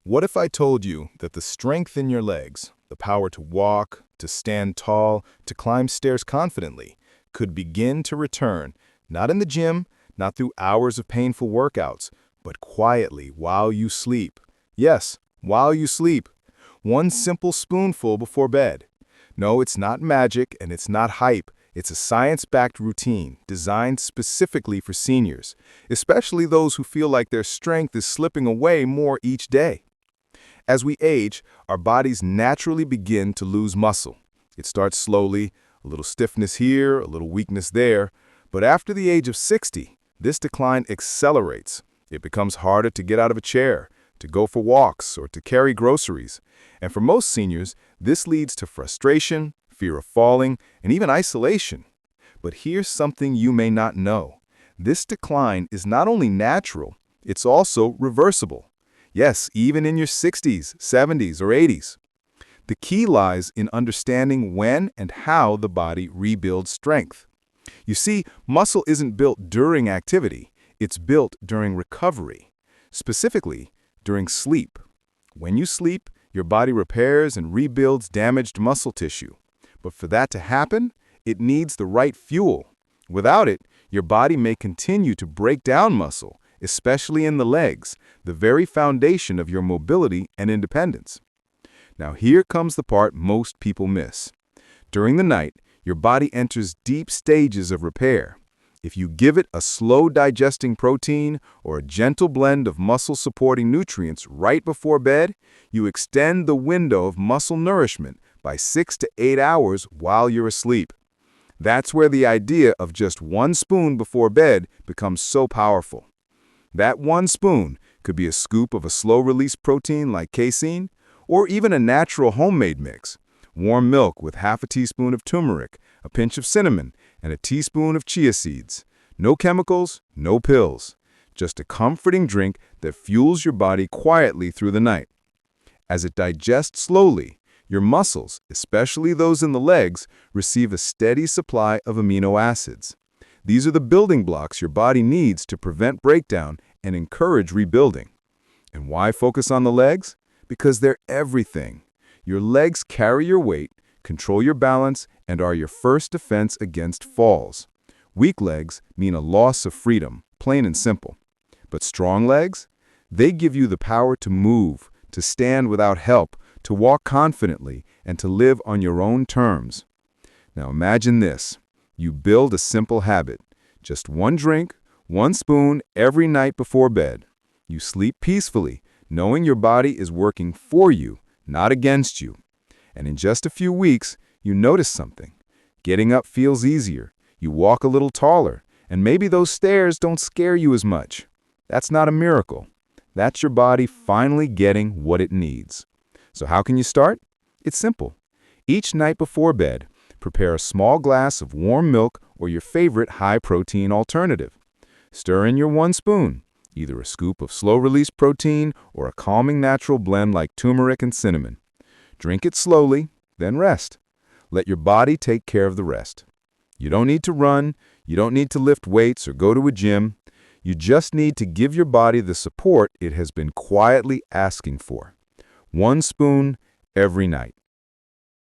What if I told you that the strength in your legs, the power to walk, to stand tall, to climb stairs confidently, could begin to return, not in the gym, not through hours of painful workouts, but quietly while you sleep? Yes, while you sleep. One simple spoonful before bed. No, it's not magic and it's not hype. It's a science-backed routine designed specifically for seniors, especially those who feel like their strength is slipping away more each day. As we age, our bodies naturally begin to lose muscle. It starts slowly, a little stiffness here, a little weakness there, but after the age of 60, this decline accelerates. It becomes harder to get out of a chair, to go for walks, or to carry groceries. And for most seniors, this leads to frustration, fear of falling, and even isolation. But here's something you may not know. This decline is not only natural, it's also reversible. Yes, even in your 60s, 70s, or 80s. The key lies in understanding when and how the body rebuilds strength. You see, muscle isn't built during activity, it's built during recovery. Specifically, during sleep. When you sleep, your body repairs and rebuilds damaged muscle tissue. But for that to happen, it needs the right fuel. Without it, your body may continue to break down muscle, especially in the legs, the very foundation of your mobility and independence. Now here comes the part most people miss. During the night, your body enters deep stages of repair. If you give it a slow-digesting protein or a gentle blend of muscle-supporting nutrients right before bed, you extend the window of muscle nourishment by 6 to 8 hours while you're asleep. That's where the idea of just one spoon before bed becomes so powerful. That one spoon could be a scoop of a slow-release protein like casein, or even a natural homemade mix. Warm milk with half a teaspoon of turmeric, a pinch of cinnamon, and a teaspoon of chia seeds. No chemicals, no pills. Just a comforting drink that fuels your body quietly through the night. As it digests slowly, your muscles, especially those in the legs, receive a steady supply of amino acids. These are the building blocks your body needs to prevent breakdown and encourage rebuilding. And why focus on the legs? Because they're everything. Your legs carry your weight, control your balance, and are your first defense against falls. Weak legs mean a loss of freedom, plain and simple. But strong legs? They give you the power to move, to stand without help, to walk confidently, and to live on your own terms. Now imagine this. You build a simple habit. Just one drink, one spoon every night before bed. You sleep peacefully, knowing your body is working for you, not against you. And in just a few weeks, you notice something. Getting up feels easier. You walk a little taller, and maybe those stairs don't scare you as much. That's not a miracle. That's your body finally getting what it needs. So how can you start? It's simple. Each night before bed, prepare a small glass of warm milk or your favorite high-protein alternative. Stir in your one spoon, either a scoop of slow-release protein or a calming natural blend like turmeric and cinnamon. Drink it slowly, then rest. Let your body take care of the rest. You don't need to run, you don't need to lift weights or go to a gym. You just need to give your body the support it has been quietly asking for. One spoon every night.